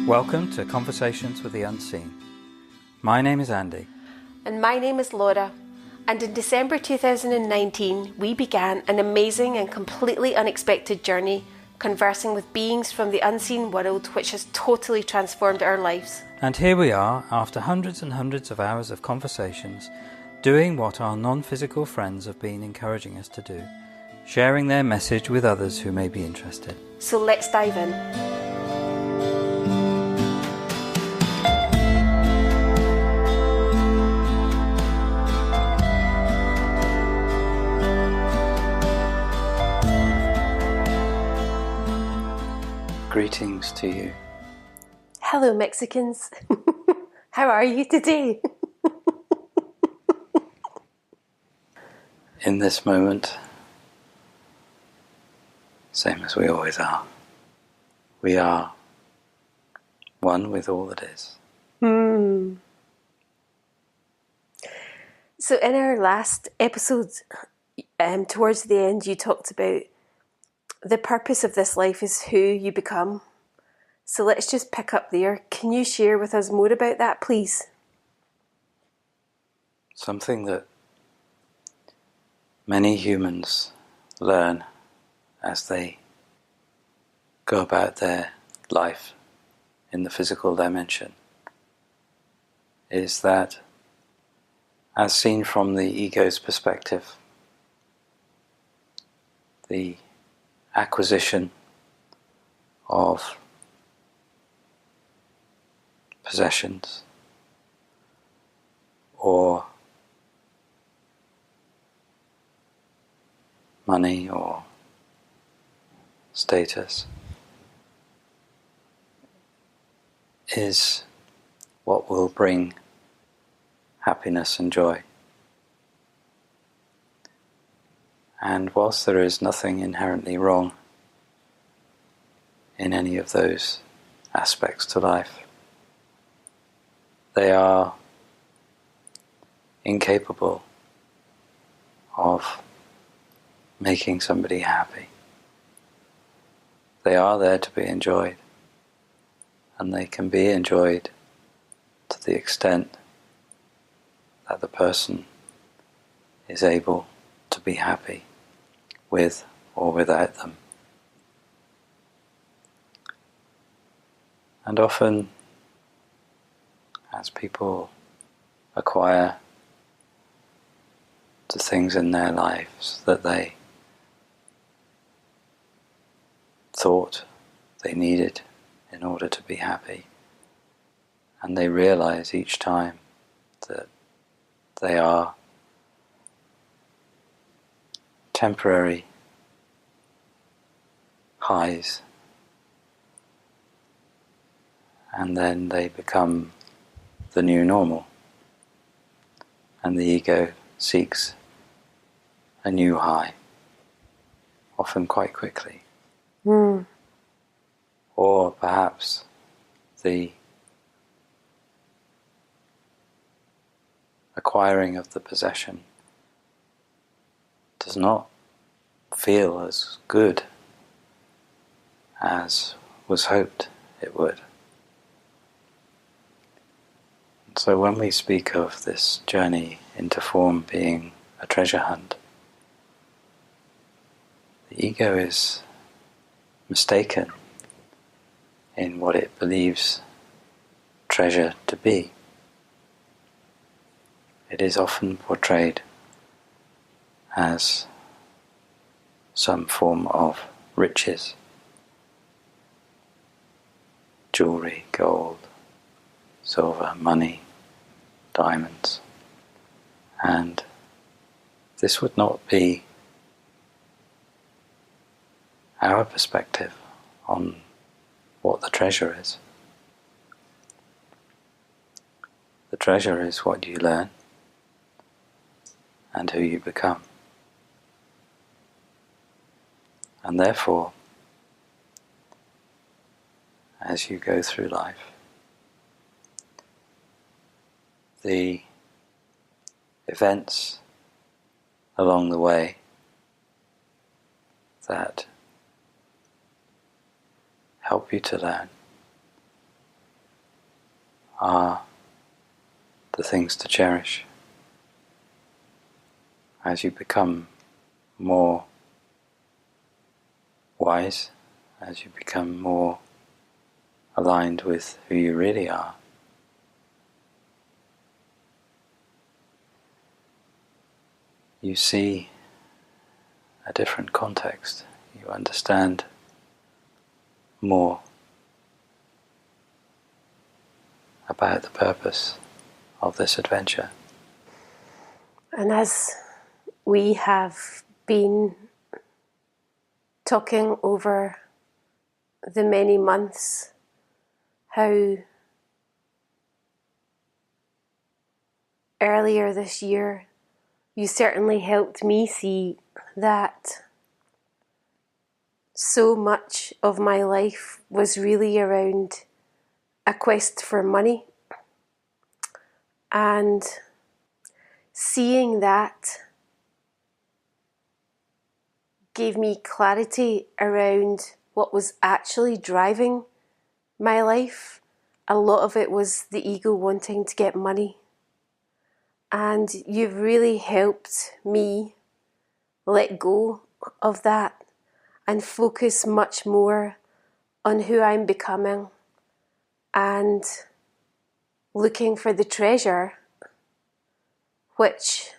Welcome to Conversations with the Unseen. My name is Andy. And my name is Laura. And in December 2019, we began an amazing and completely unexpected journey conversing with beings from the unseen world, which has totally transformed our lives. And here we are, after hundreds and hundreds of hours of conversations, doing what our non-physical friends have been encouraging us to do, sharing their message with others who may be interested. So let's dive in. Greetings to you. Hello, Mexicans. How are you today? In this moment, same as we always are, we are one with all that is. So in our last episodes, towards the end, you talked about the purpose of this life is who you become. So let's just pick up there. Can you share with us more about that, please? Something that many humans learn as they go about their life in the physical dimension is that, as seen from the ego's perspective, the acquisition of possessions or money or status is what will bring happiness and joy. And whilst there is nothing inherently wrong in any of those aspects to life, they are incapable of making somebody happy. They are there to be enjoyed, and they can be enjoyed to the extent that the person is able to be happy with or without them. And often, as people acquire the things in their lives that they thought they needed in order to be happy, and they realize each time that they are temporary highs, and then they become the new normal, and the ego seeks a new high, often quite quickly. Or perhaps the acquiring of the possession does not feel as good as was hoped it would. So when we speak of this journey into form being a treasure hunt, the ego is mistaken in what it believes treasure to be. It is often portrayed as some form of riches, jewelry, gold, silver, money, diamonds, and this would not be our perspective on what the treasure is. The treasure is what you learn and who you become. And therefore, as you go through life, the events along the way that help you to learn are the things to cherish. As you become more wise, as you become more aligned with who you really are, you see a different context. You understand more about the purpose of this adventure. And as we have been talking over the many months, how earlier this year you certainly helped me see that so much of my life was really around a quest for money, and seeing that gave me clarity around what was actually driving my life. A lot of it was the ego wanting to get money. And you've really helped me let go of that and focus much more on who I'm becoming and looking for the treasure, which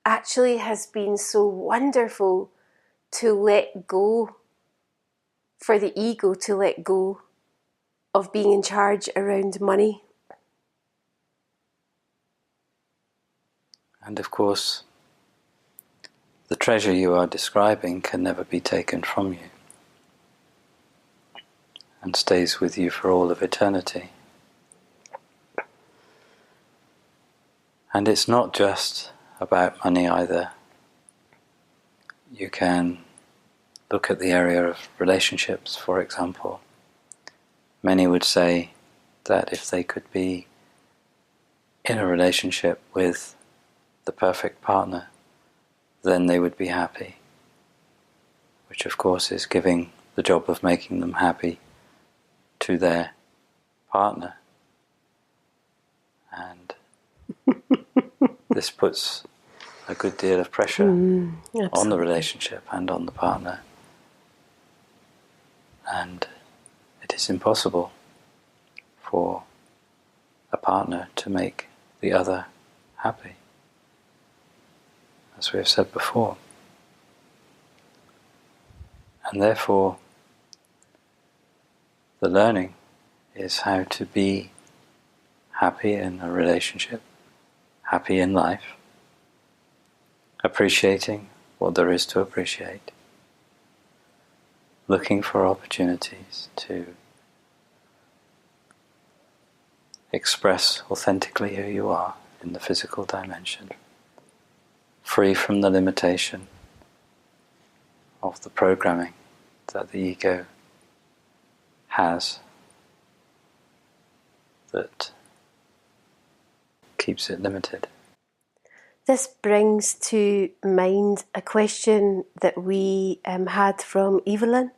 actually has been so wonderful to let go, for the ego to let go of being in charge around money. And of course, the treasure you are describing can never be taken from you and stays with you for all of eternity. And it's not just about money either. You can look at the area of relationships, for example. Many would say that if they could be in a relationship with the perfect partner, then they would be happy, which of course is giving the job of making them happy to their partner. And this puts a good deal of pressure on the relationship and on the partner. And it is impossible for a partner to make the other happy, as we have said before. And therefore, the learning is how to be happy in a relationship, happy in life, appreciating what there is to appreciate, looking for opportunities to express authentically who you are in the physical dimension, free from the limitation of the programming that the ego has that keeps it limited. This brings to mind a question that we had from Evelyn.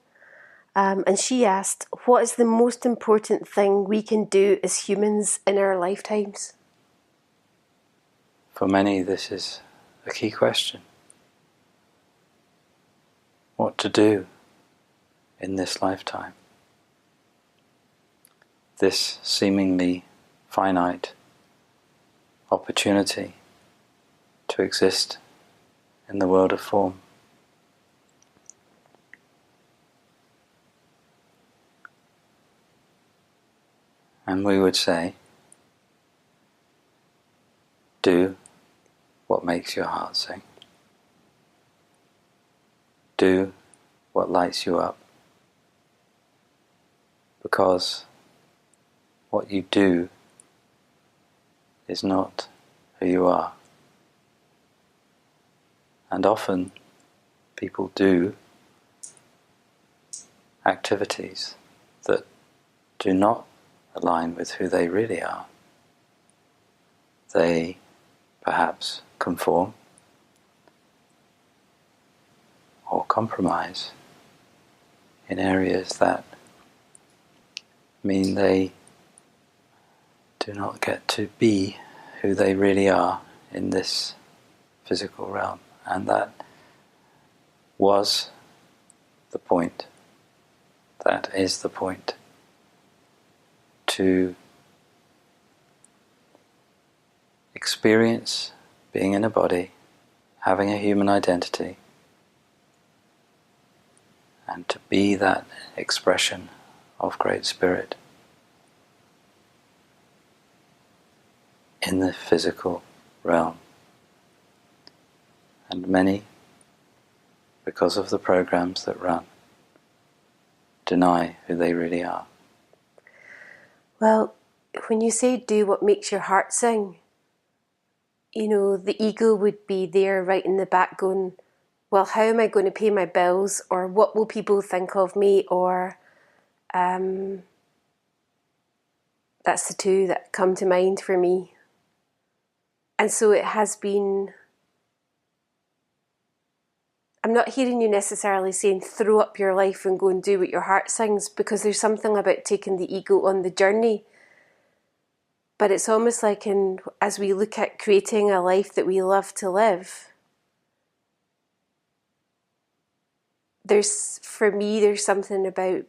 And she asked, what is the most important thing we can do as humans in our lifetimes? For many, this is a key question. What to do in this lifetime? This seemingly finite opportunity to exist in the world of form. And we would say, do what makes your heart sing. Do what lights you up. Because what you do is not who you are. And often people do activities that do not align with who they really are. They perhaps conform or compromise in areas that mean they do not get to be who they really are in this physical realm. And that was the point. That is the point. To experience being in a body, having a human identity, and to be that expression of Great Spirit in the physical realm. And many, because of the programs that run, deny who they really are. Well, when you say do what makes your heart sing, you know, the ego would be there right in the back going, well, how am I going to pay my bills? Or what will people think of me? Or that's the two that come to mind for me. And so it has been, I'm not hearing you necessarily saying throw up your life and go and do what your heart sings, because there's something about taking the ego on the journey. But it's almost like as we look at creating a life that we love to live, for me, there's something about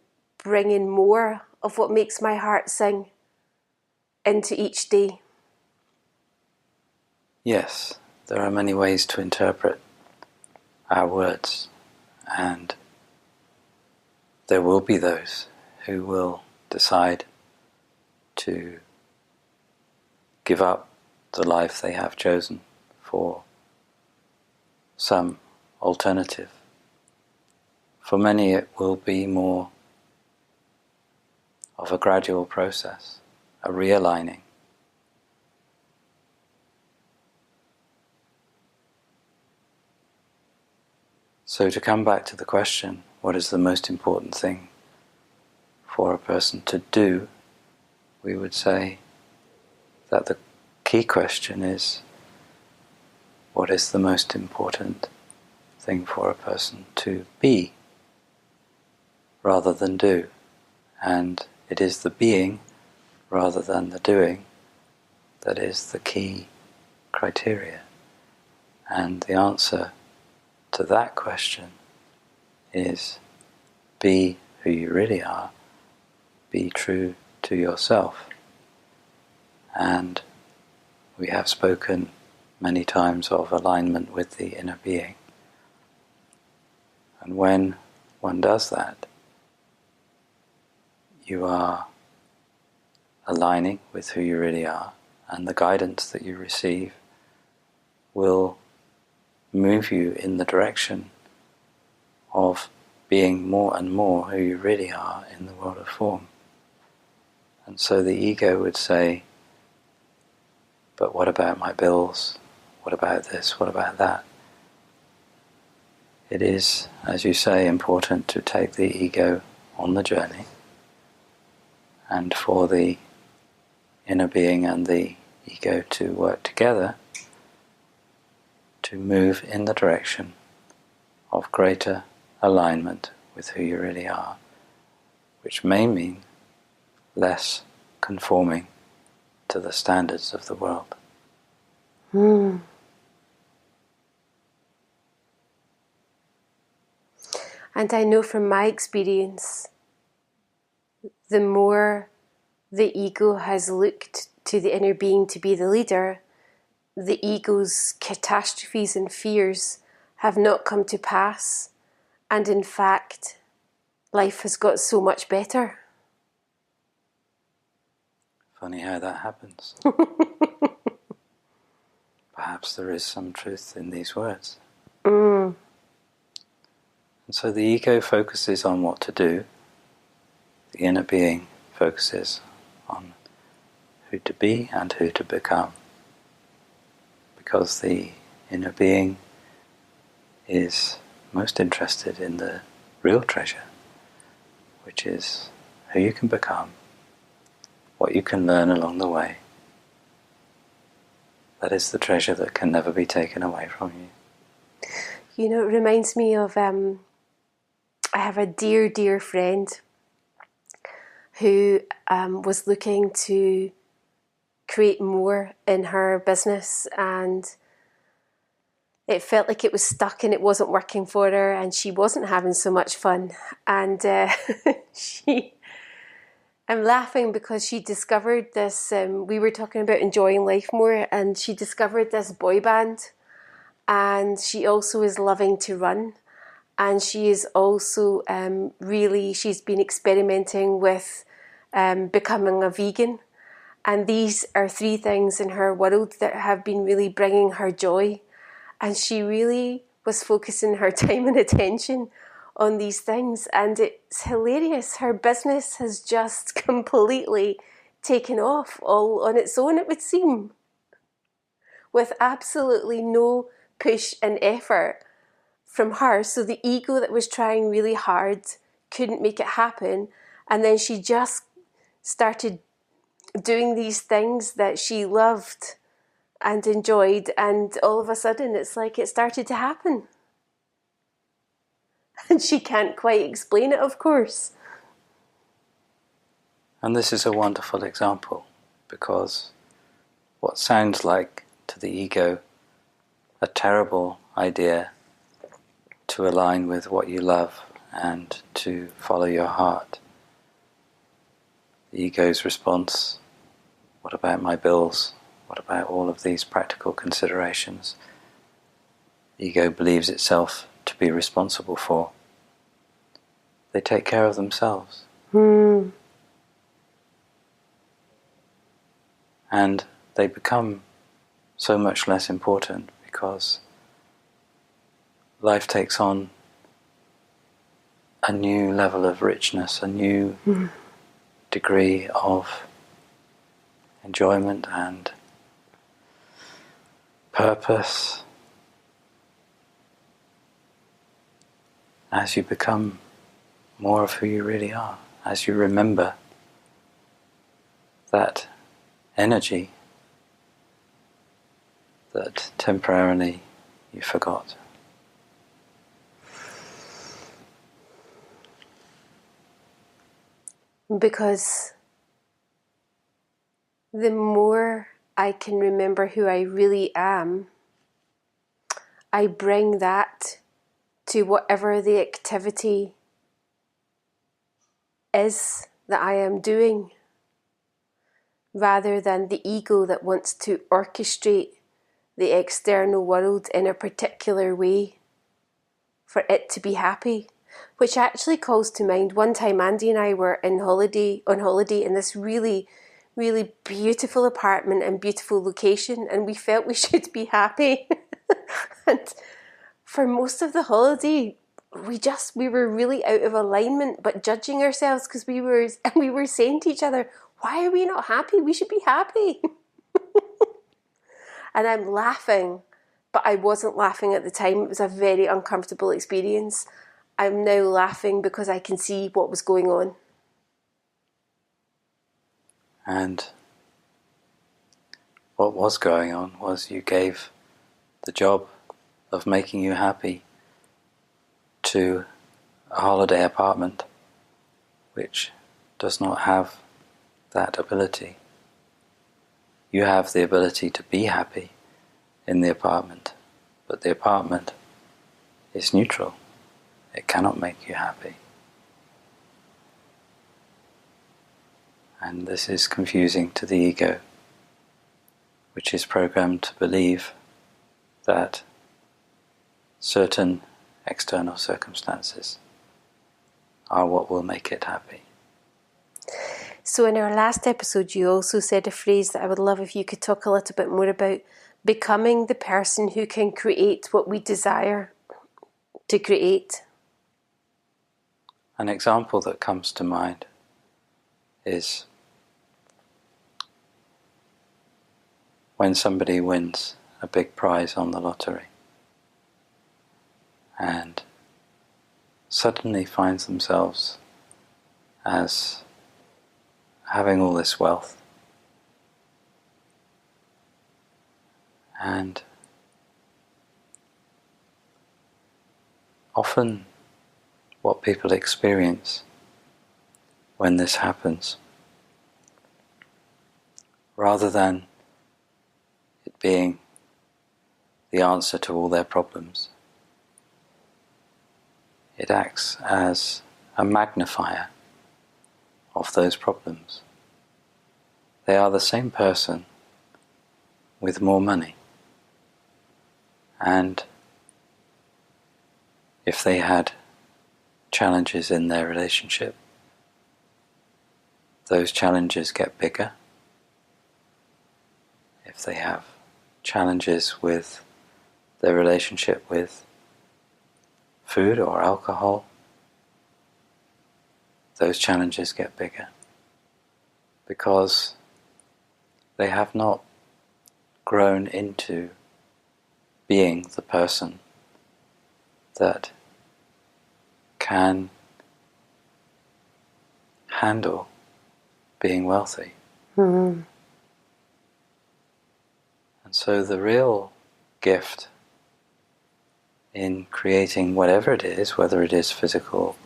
bringing more of what makes my heart sing into each day. Yes, there are many ways to interpret our words, and there will be those who will decide to give up the life they have chosen for some alternative. For many it will be more of a gradual process, a realigning. So to come back to the question, what is the most important thing for a person to do, we would say that the key question is, what is the most important thing for a person to be rather than do? And it is the being rather than the doing that is the key criteria. And the answer to that question is be who you really are, be true to yourself. And we have spoken many times of alignment with the inner being. And when one does that, you are aligning with who you really are, and the guidance that you receive will move you in the direction of being more and more who you really are in the world of form. And so the ego would say, but what about my bills? What about this? What about that? It is, as you say, important to take the ego on the journey, and for the inner being and the ego to work together to move in the direction of greater alignment with who you really are, which may mean less conforming to the standards of the world. And I know from my experience, the more the ego has looked to the inner being to be the leader, the ego's catastrophes and fears have not come to pass. And in fact, life has got so much better. Funny how that happens. Perhaps there is some truth in these words. And so the ego focuses on what to do. The inner being focuses on who to be and who to become. Because the inner being is most interested in the real treasure, which is who you can become, what you can learn along the way. That is the treasure that can never be taken away from you. You know, it reminds me of, I have a dear, dear friend who was looking to create more in her business, and it felt like it was stuck and it wasn't working for her, and she wasn't having so much fun. And I'm laughing because she discovered this, we were talking about enjoying life more, and she discovered this boy band, and she also is loving to run, and she is also she's been experimenting with becoming a vegan. And these are 3 things in her world that have been really bringing her joy. And she really was focusing her time and attention on these things. And it's hilarious. Her business has just completely taken off all on its own, it would seem, with absolutely no push and effort from her. So the ego that was trying really hard couldn't make it happen. And then she just started doing these things that she loved and enjoyed, and all of a sudden it's like it started to happen. And she can't quite explain it, of course. And this is a wonderful example, because what sounds like to the ego a terrible idea to align with what you love and to follow your heart, the ego's response: what about my bills? What about all of these practical considerations the ego believes itself to be responsible for? They take care of themselves. And they become so much less important, because life takes on a new level of richness, a new degree of enjoyment and purpose as you become more of who you really are, as you remember that energy that temporarily you forgot. Because the more I can remember who I really am, I bring that to whatever the activity is that I am doing, rather than the ego that wants to orchestrate the external world in a particular way for it to be happy. Which actually calls to mind, one time Andy and I were on holiday in this really, really beautiful apartment and beautiful location, and we felt we should be happy. And for most of the holiday, we were really out of alignment, but judging ourselves, because we were saying to each other, why are we not happy? We should be happy. And I'm laughing, but I wasn't laughing at the time. It was a very uncomfortable experience. I'm now laughing because I can see what was going on. And what was going on was you gave the job of making you happy to a holiday apartment which does not have that ability. You have the ability to be happy in the apartment, but the apartment is neutral. It cannot make you happy. And this is confusing to the ego, which is programmed to believe that certain external circumstances are what will make it happy. So in our last episode, you also said a phrase that I would love if you could talk a little bit more about: becoming the person who can create what we desire to create. An example that comes to mind is when somebody wins a big prize on the lottery and suddenly finds themselves as having all this wealth, and often what people experience when this happens, rather than being the answer to all their problems. It acts as a magnifier of those problems. They are the same person with more money. And if they had challenges in their relationship, those challenges get bigger. If they have challenges with their relationship with food or alcohol, those challenges get bigger. Because they have not grown into being the person that can handle being wealthy. Mm-hmm. And so the real gift in creating whatever it is, whether it is physical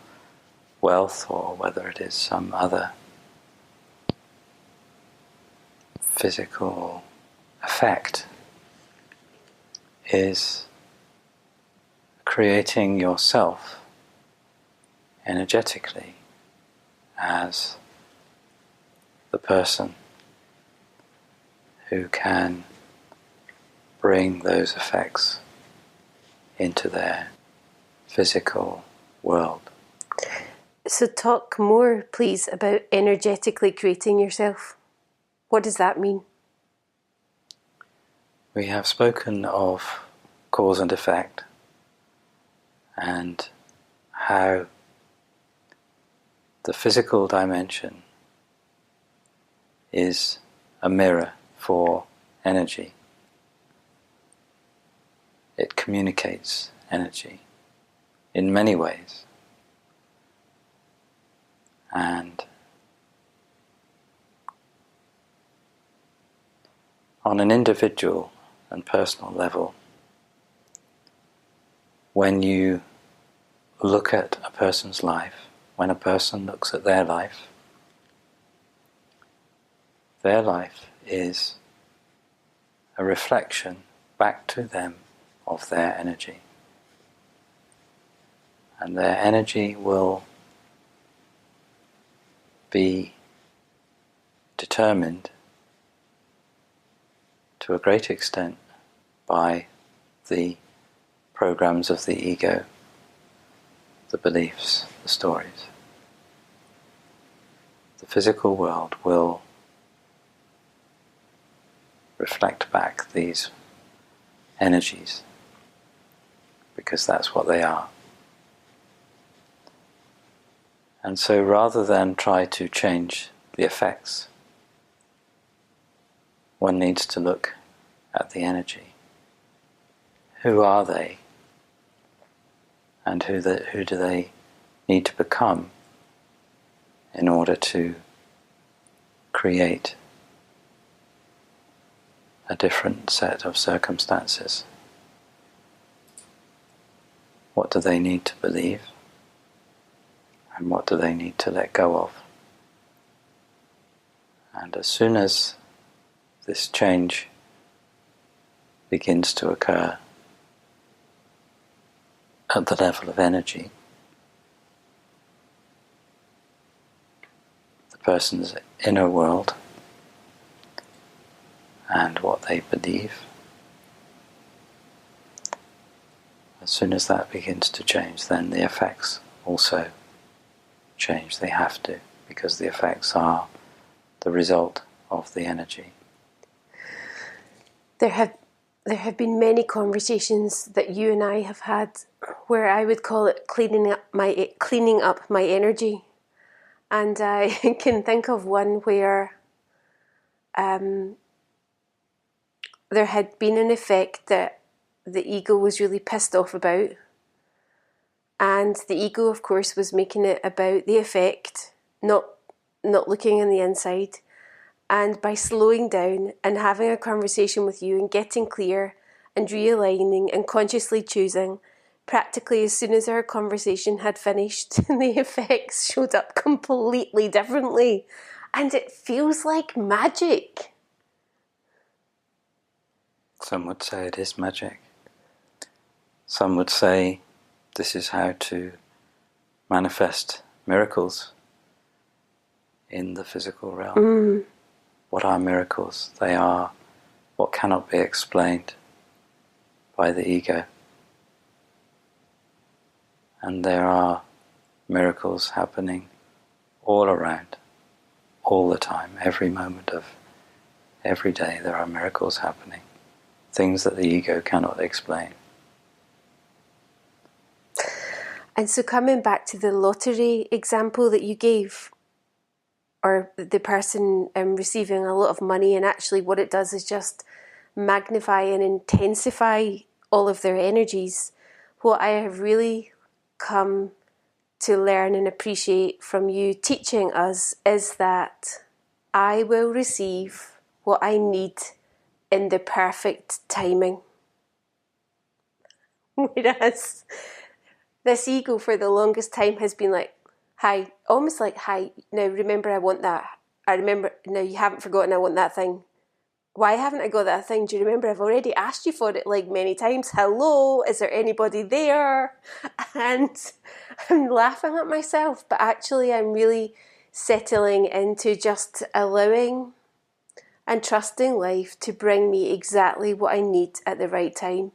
wealth or whether it is some other physical effect, is creating yourself energetically as the person who can bring those effects into their physical world. So talk more, please, about energetically creating yourself. What does that mean? We have spoken of cause and effect and how the physical dimension is a mirror for energy. It communicates energy in many ways. And on an individual and personal level, when you look at a person's life, when a person looks at their life is a reflection back to them of their energy. And their energy will be determined to a great extent by the programs of the ego, the beliefs, the stories. The physical world will reflect back these energies because that's what they are. And so rather than try to change the effects, one needs to look at the energy. Who are they? And who do they need to become in order to create a different set of circumstances? What do they need to believe? And what do they need to let go of? And as soon as this change begins to occur at the level of energy, the person's inner world and what they believe, as soon as that begins to change, then the effects also change. They have to, because the effects are the result of the energy. There have been many conversations that you and I have had where I would call it cleaning up my energy. And I can think of one where there had been an effect that the ego was really pissed off about. And the ego, of course, was making it about the effect, not looking on the inside. And by slowing down and having a conversation with you and getting clear and realigning and consciously choosing, practically as soon as our conversation had finished, the effects showed up completely differently. And it feels like magic. Some would say it is magic. Some would say this is how to manifest miracles in the physical realm. What are miracles? They are what cannot be explained by the ego. And there are miracles happening all around, all the time, every moment of every day there are miracles happening. Things that the ego cannot explain. And so coming back to the lottery example that you gave, or the person receiving a lot of money, and actually what it does is just magnify and intensify all of their energies. What I have really come to learn and appreciate from you teaching us is that I will receive what I need in the perfect timing. Whereas this ego for the longest time has been like, hi, almost like, hi, now remember I want that. I remember, now you haven't forgotten I want that thing. Why haven't I got that thing? Do you remember I've already asked you for it like many times? Hello, is there anybody there? And I'm laughing at myself, but actually I'm really settling into just allowing and trusting life to bring me exactly what I need at the right time,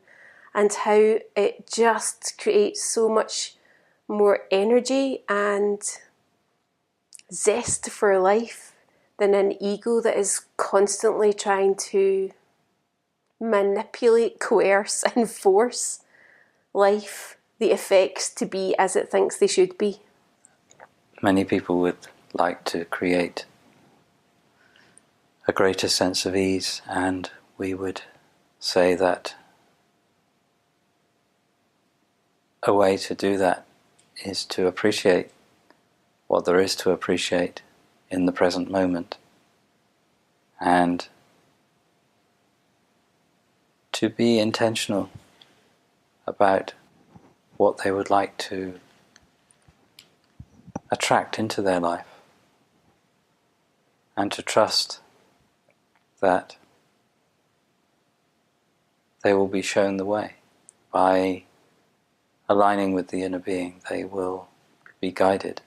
and how it just creates so much more energy and zest for life than an ego that is constantly trying to manipulate, coerce and force life, the effects to be as it thinks they should be. Many people would like to create a greater sense of ease, and we would say that a way to do that is to appreciate what there is to appreciate in the present moment, and to be intentional about what they would like to attract into their life, and to trust that they will be shown the way. By aligning with the inner being, they will be guided.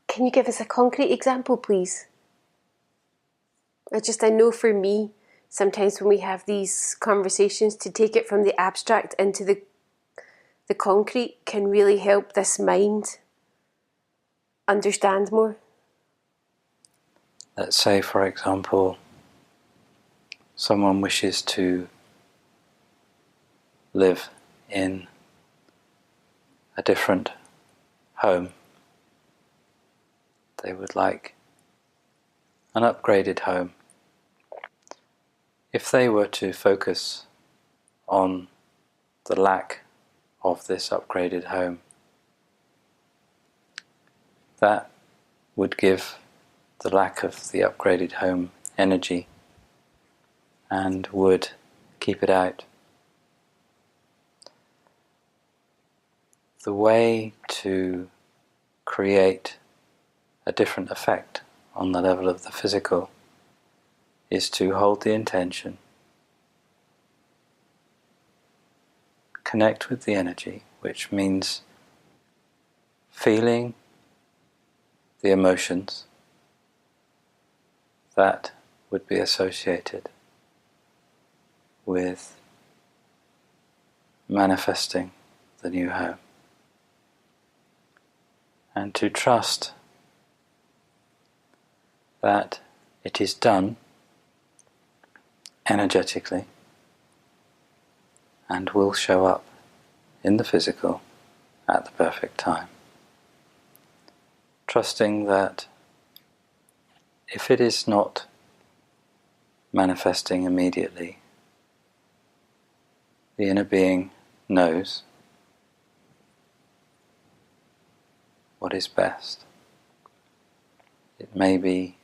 Can you give us a concrete example, please? I know for me, sometimes when we have these conversations, to take it from the abstract into the concrete can really help this mind understand more. Let's say, for example, someone wishes to live in a different home. They would like an upgraded home. If they were to focus on the lack of this upgraded home, that would give the lack of the upgraded home energy and would keep it out. The way to create a different effect on the level of the physical is to hold the intention, connect with the energy, which means feeling the emotions that would be associated with manifesting the new home, and to trust that it is done energetically and will show up in the physical at the perfect time. Trusting that if it is not manifesting immediately, the inner being knows what is best. It may be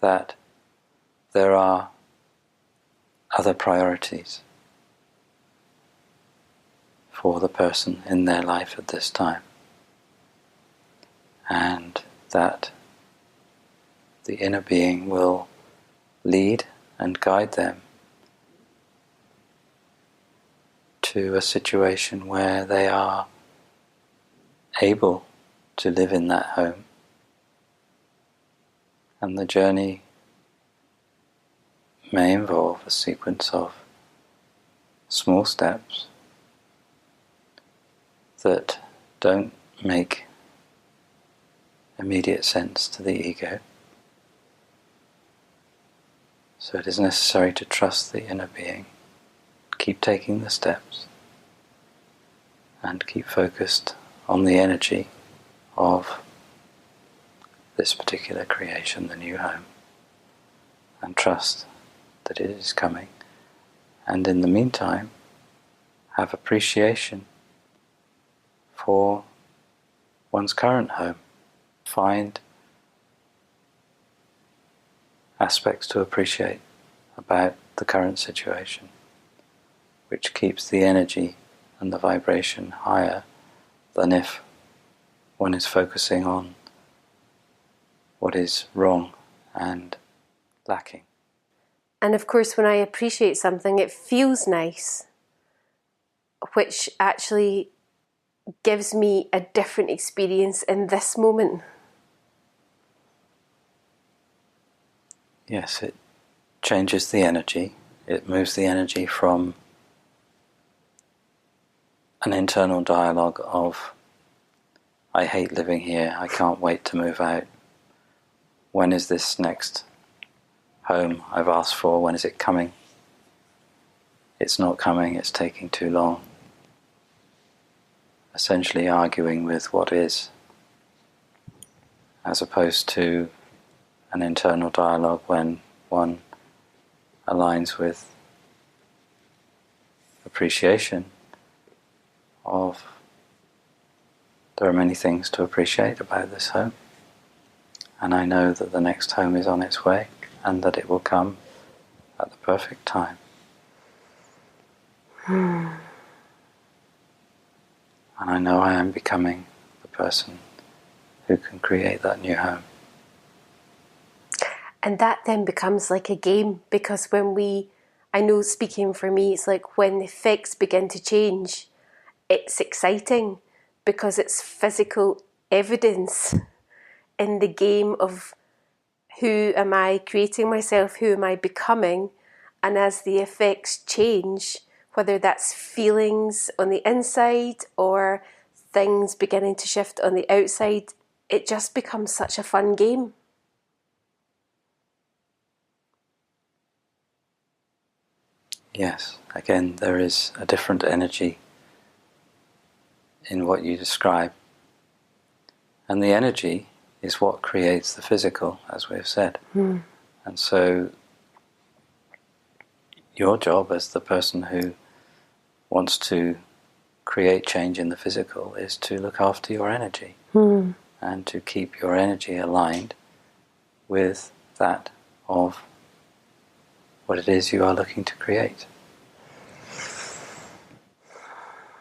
that there are other priorities for the person in their life at this time, and that the inner being will lead and guide them to a situation where they are able to live in that home. And the journey may involve a sequence of small steps that don't make immediate sense to the ego. So it is necessary to trust the inner being, keep taking the steps, and keep focused on the energy of this particular creation, the new home, and trust that it is coming. And in the meantime, have appreciation for one's current home. Find aspects to appreciate about the current situation, which keeps the energy and the vibration higher than if one is focusing on what is wrong and lacking. And of course, when I appreciate something, it feels nice, which actually gives me a different experience in this moment. Yes, it changes the energy. It moves the energy from an internal dialogue of, I hate living here, I can't wait to move out. When is this next home I've asked for? When is it coming? It's not coming, it's taking too long. Essentially arguing with what is, as opposed to an internal dialogue when one aligns with appreciation of there are many things to appreciate about this home, and I know that the next home is on its way and that it will come at the perfect time. And I know I am becoming the person who can create that new home. And that then becomes like a game, because I know, speaking for me, it's like when the effects begin to change, it's exciting because it's physical evidence in the game of who am I creating myself, who am I becoming, and as the effects change, whether that's feelings on the inside or things beginning to shift on the outside, it just becomes such a fun game. Yes, again, there is a different energy in what you describe. And the energy is what creates the physical, as we've said. And so your job as the person who wants to create change in the physical is to look after your energy and to keep your energy aligned with that of what it is you are looking to create.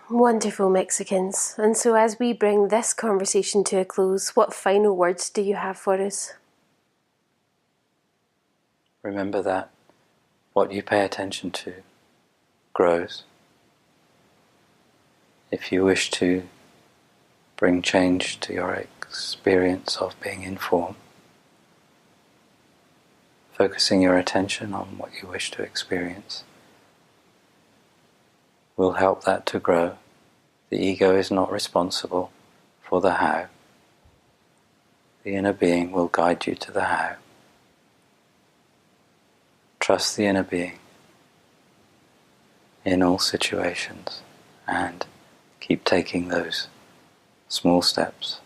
Wonderful, Mexicans. And so as we bring this conversation to a close, what final words do you have for us? Remember that what you pay attention to grows. If you wish to bring change to your experience of being in form, focusing your attention on what you wish to experience will help that to grow. The ego is not responsible for the how. The inner being will guide you to the how. Trust the inner being in all situations and keep taking those small steps.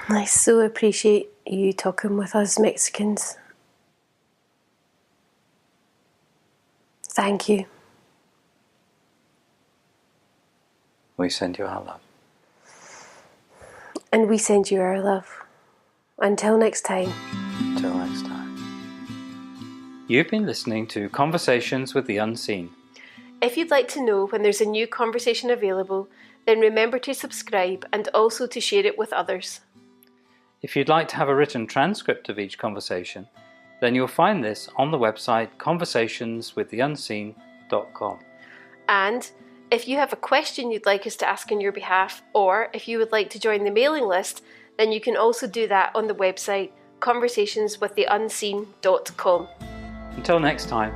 I so appreciate you talking with us, Mexicans. Thank you. We send you our love. And we send you our love. Until next time. Until next time. You've been listening to Conversations with the Unseen. If you'd like to know when there's a new conversation available, then remember to subscribe and also to share it with others. If you'd like to have a written transcript of each conversation, then you'll find this on the website conversationswiththeunseen.com. And if you have a question you'd like us to ask on your behalf, or if you would like to join the mailing list, then you can also do that on the website conversationswiththeunseen.com. Until next time.